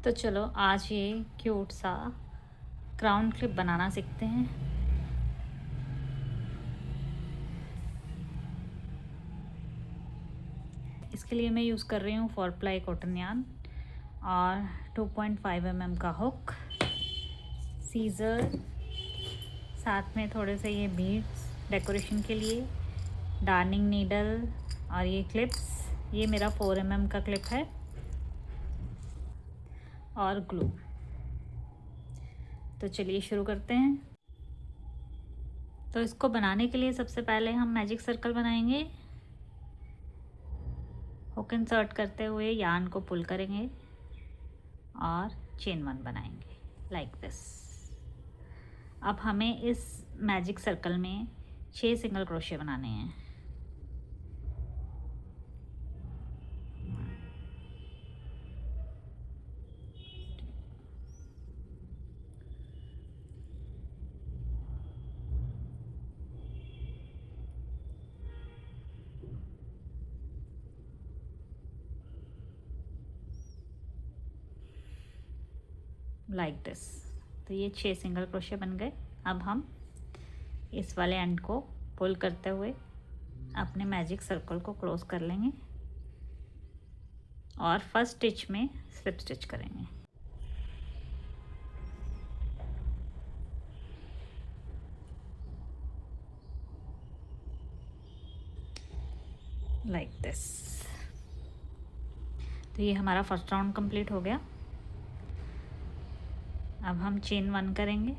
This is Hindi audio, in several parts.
तो चलो आज ये क्यूट सा क्राउन क्लिप बनाना सीखते हैं। इसके लिए मैं यूज़ कर रही हूँ 4 प्लाई कॉटन यार्न और 2.5 mm का हुक, सीज़र, साथ में थोड़े से ये बीड्स डेकोरेशन के लिए, डार्निंग नीडल और ये क्लिप्स। ये मेरा 4 mm का क्लिप है और ग्लू। तो चलिए शुरू करते हैं। तो इसको बनाने के लिए सबसे पहले हम मैजिक सर्कल बनाएंगे। हुक इंसर्ट करते हुए यार्न को पुल करेंगे और चेन 1 बनाएंगे लाइक दिस। अब हमें इस मैजिक सर्कल में 6 सिंगल क्रोशे बनाने हैं। Like this. तो ये 6 सिंगल क्रोशे बन गए। अब हम इस वाले एंड को पुल करते हुए अपने मैजिक सर्कल को क्लोज कर लेंगे और फर्स्ट स्टिच में स्लिप स्टिच करेंगे। Like this. तो ये हमारा फर्स्ट राउंड कंप्लीट हो गया। अब हम चेन 1 करेंगे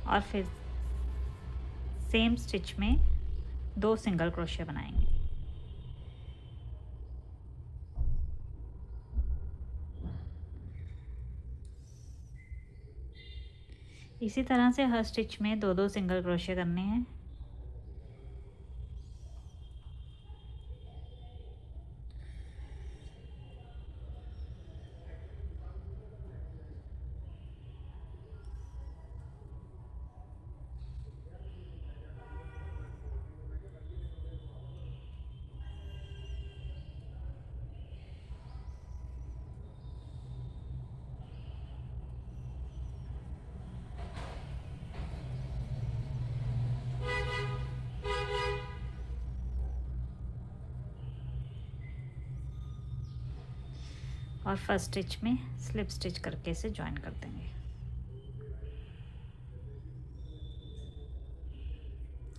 और फिर सेम स्टिच में 2 सिंगल क्रोशे बनाएंगे। इसी तरह से हर स्टिच में 2-2 सिंगल क्रोशे करने हैं। और फर्स्ट स्टिच में स्लिप स्टिच करके इसे ज्वाइन कर देंगे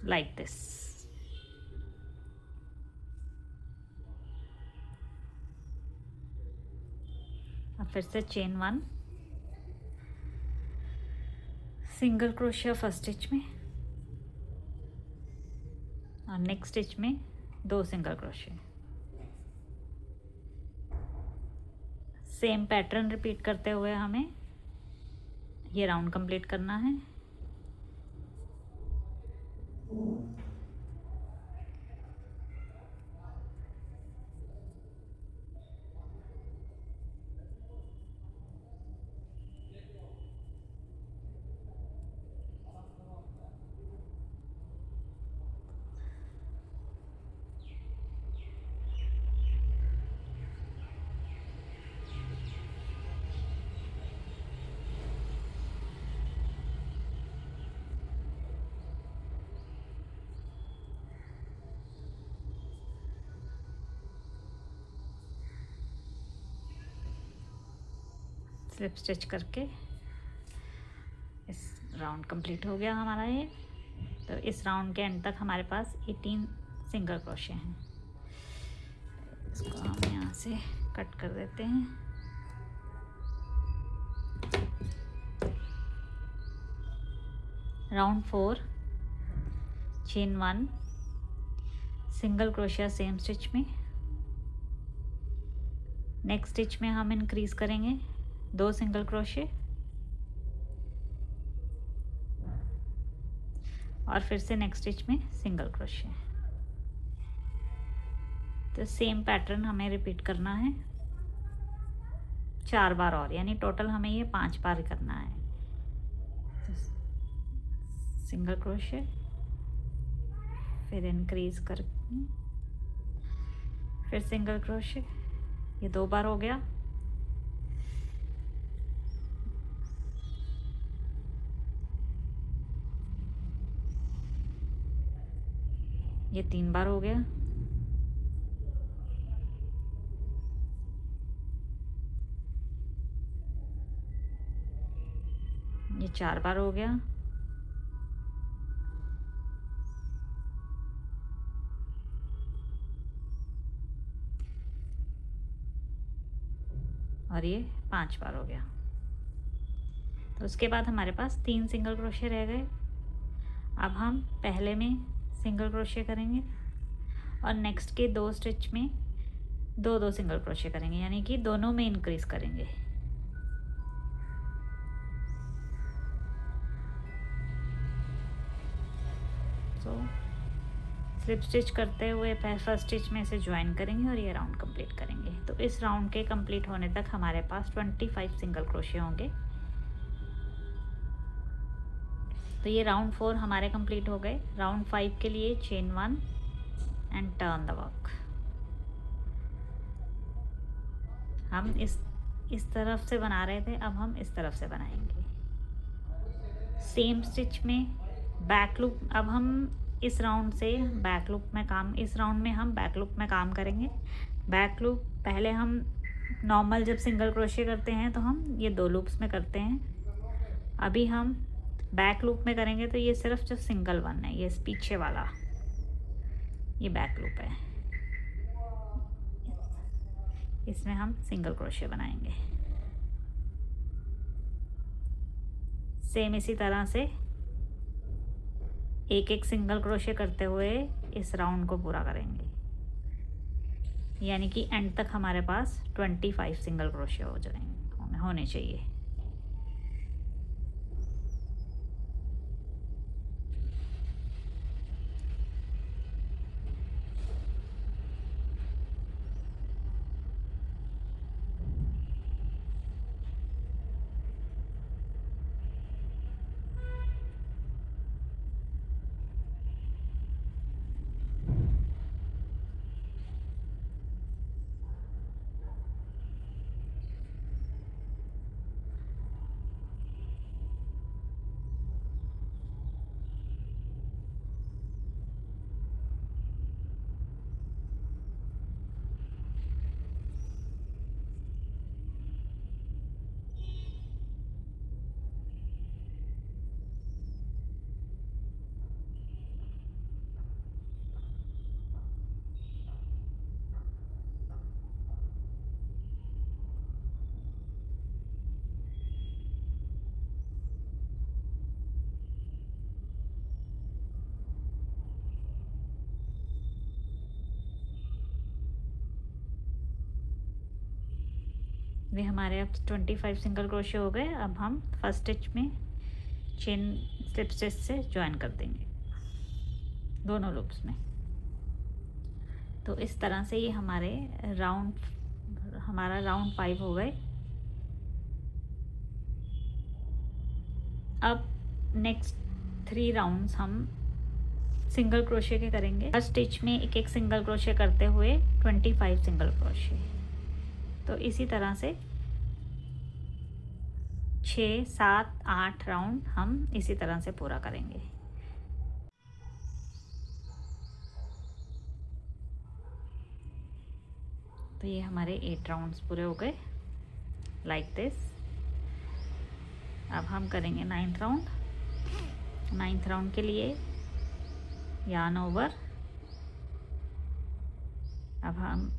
लाइक दिस। अब फिर से chain 1, single crochet first stitch में और नेक्स्ट स्टिच में 2 single crochet. Same pattern repeat करते हुए हमें ये राउंड कंप्लीट करना है। स्लिप स्टिच करके इस राउंड कंप्लीट हो गया हमारा ये। तो इस राउंड के एंड तक हमारे पास 18 सिंगल क्रोशे हैं। इसको हम यहाँ से कट कर देते हैं। Round 4, chain 1, single crochet same stitch में। नेक्स्ट स्टिच में हम इंक्रीज करेंगे 2 सिंगल क्रोशे और फिर से नेक्स्ट स्टिच में सिंगल क्रोशे। तो सेम पैटर्न हमें रिपीट करना है 4 बार और, यानी टोटल हमें ये 5 बार करना है। तो सिंगल क्रोशे, फिर इंक्रीज करके फिर सिंगल क्रोशे, ये 2 बार हो गया। ये 3 बार हो गया, ये 4 बार हो गया, और ये 5 बार हो गया। तो उसके बाद हमारे पास 3 सिंगल क्रोशे रह गए। अब हम पहले में सिंगल क्रोशे करेंगे और नेक्स्ट के 2 स्टिच में 2-2 सिंगल क्रोशे करेंगे, यानी कि दोनों में इंक्रीज करेंगे। तो स्लिप स्टिच करते हुए फर्स्ट स्टिच में इसे ज्वाइन करेंगे और ये राउंड कंप्लीट करेंगे। तो इस राउंड के कंप्लीट होने तक हमारे पास 25 सिंगल क्रोशे होंगे। तो ये राउंड 4 हमारे कंप्लीट हो गए। राउंड 5 के लिए chain 1 and turn the work. हम इस तरफ से बना रहे थे, अब हम इस तरफ से बनाएंगे। सेम स्टिच में बैक लूप, अब हम इस राउंड से बैक लूप में काम, इस राउंड में हम बैक लूप में काम करेंगे। बैक लूप पहले हम नॉर्मल जब सिंगल क्रोशे करते हैं तो हम ये 2 लूप्स में करते हैं। अभी हम बैक लूप में करेंगे तो ये सिर्फ जो सिंगल वन है, ये पीछे वाला, ये बैक लूप है, इसमें हम सिंगल क्रोशे बनाएंगे। सेम इसी तरह से एक एक सिंगल क्रोशे करते हुए इस राउंड को पूरा करेंगे, यानी कि एंड तक हमारे पास 25 सिंगल क्रोशे हो जाएंगे, होने चाहिए। वे हमारे अब 25 सिंगल क्रोशे हो गए। अब हम फर्स्ट स्टिच में चेन स्लिप स्टिच से ज्वाइन कर देंगे दोनों लूप्स में। तो इस तरह से ये हमारा राउंड 5 हो गए। अब नेक्स्ट 3 राउंड्स हम सिंगल क्रोशे के करेंगे। हर स्टिच में एक एक सिंगल क्रोशे करते हुए 25 सिंगल क्रोशे। तो इसी तरह से 6, 7, 8 राउंड हम इसी तरह से पूरा करेंगे। तो ये हमारे 8 राउंड्स पूरे हो गए लाइक दिस। अब हम करेंगे 9th राउंड। 9th राउंड के लिए यार्न ओवर। अब हम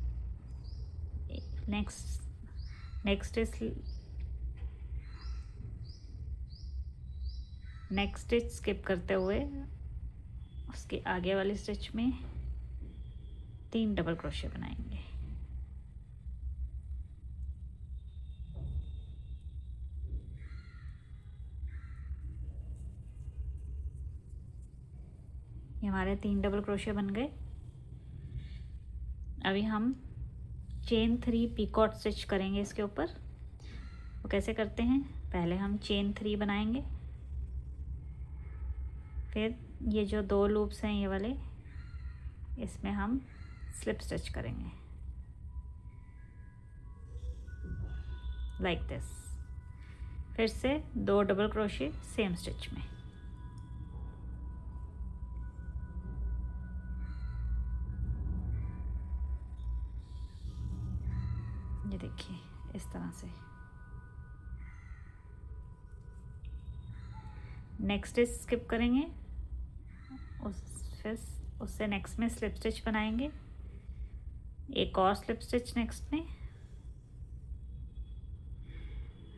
नेक्स्ट स्टिच स्किप करते हुए उसके आगे वाली स्टिच में 3 डबल क्रोशे बनाएंगे। ये हमारे 3 डबल क्रोशे बन गए। अभी हम चेन 3 पीकॉट स्टिच करेंगे इसके ऊपर। वो कैसे करते हैं, पहले हम चेन 3 बनाएंगे, फिर ये जो 2 लूप्स हैं ये वाले, इसमें हम स्लिप स्टिच करेंगे लाइक दिस। फिर से 2 डबल क्रोशे सेम स्टिच में। ये देखिए इस तरह से। नेक्स्ट स्टिच स्किप करेंगे, फिर उससे नेक्स्ट में स्लिप स्टिच बनाएंगे, एक और स्लिप स्टिच नेक्स्ट में,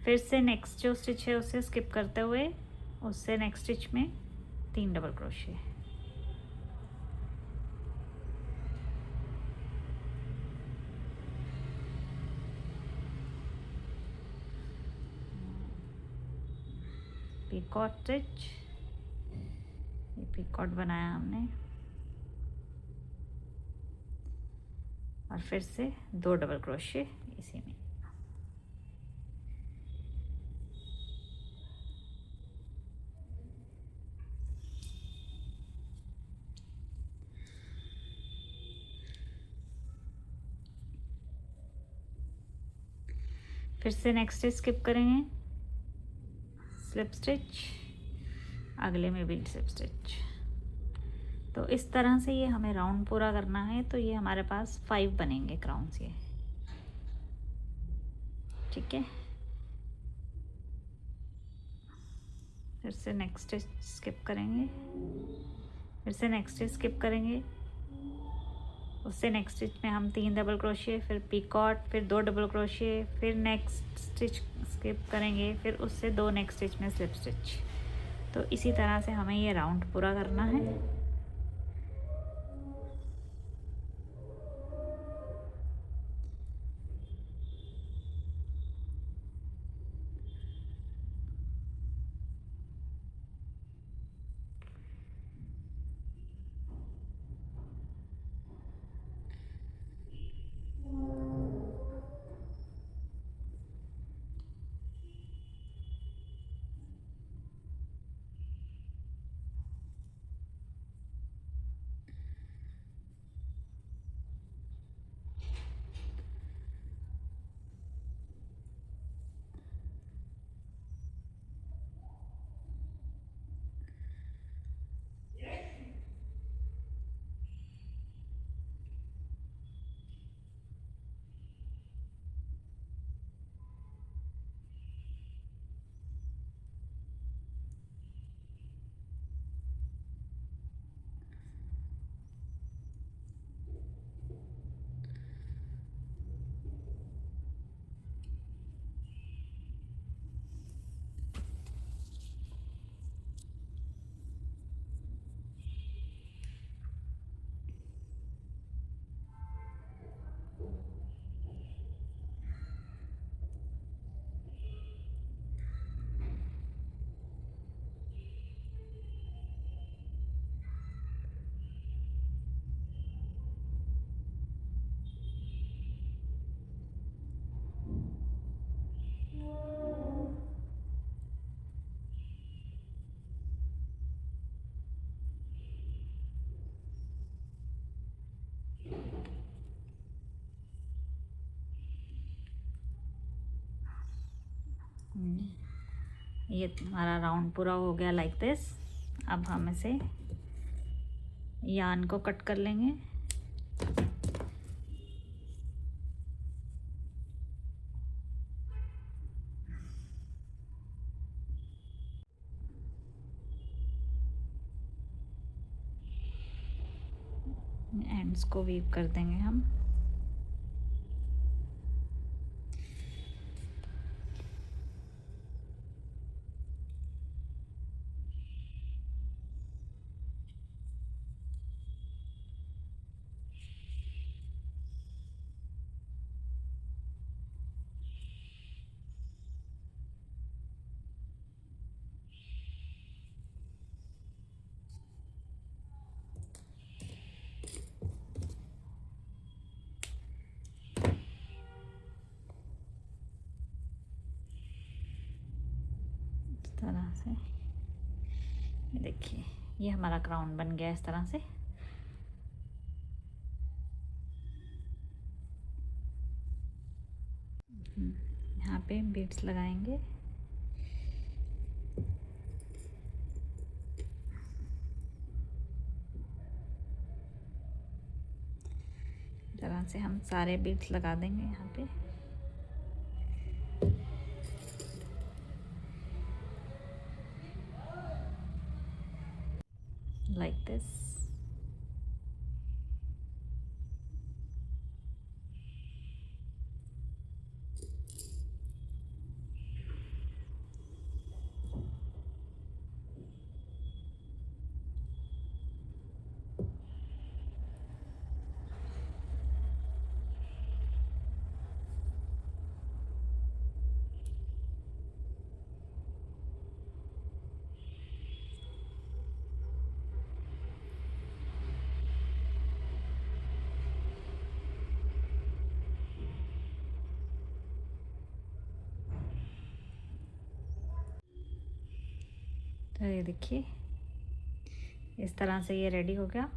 फिर से नेक्स्ट जो स्टिच है उसे स्किप करते हुए उससे नेक्स्ट स्टिच में 3 डबल क्रोशिया। पीकॉट स्टिच, ये पीकॉट बनाया हमने, और फिर से 2 डबल क्रोशिया इसी में। फिर से नेक्स्ट स्टिच स्किप करेंगे, स्लिप स्टिच, अगले में बीट स्लिप स्टिच। तो इस तरह से ये हमें राउंड पूरा करना है। तो ये हमारे पास 5 बनेंगे क्राउन्स ये, ठीक है। फिर से नेक्स्ट स्टिच स्किप करेंगे, फिर से नेक्स्ट स्टिच स्किप करेंगे, उससे नेक्स्ट स्टिच में हम 3 डबल क्रोशिया, फिर पीकॉट, फिर 2 डबल क्रोशिया, फिर नेक्स्ट स्टिच स्किप करेंगे, फिर उससे 2 नेक्स्ट स्टिच में स्लिप स्टिच। तो इसी तरह से हमें ये राउंड पूरा करना है। ये हमारा राउंड पूरा हो गया लाइक दिस। अब हम इसे यार्न को कट कर लेंगे। एंड्स को वीव कर देंगे हम। तरह से ये देखिए, ये हमारा क्राउन बन गया इस तरह से। यहाँ पे बीड्स लगाएंगे। तरह से हम सारे बीड्स लगा देंगे यहाँ पे। दिस। तो ये देखिए इस तरह से ये रेडी हो गया।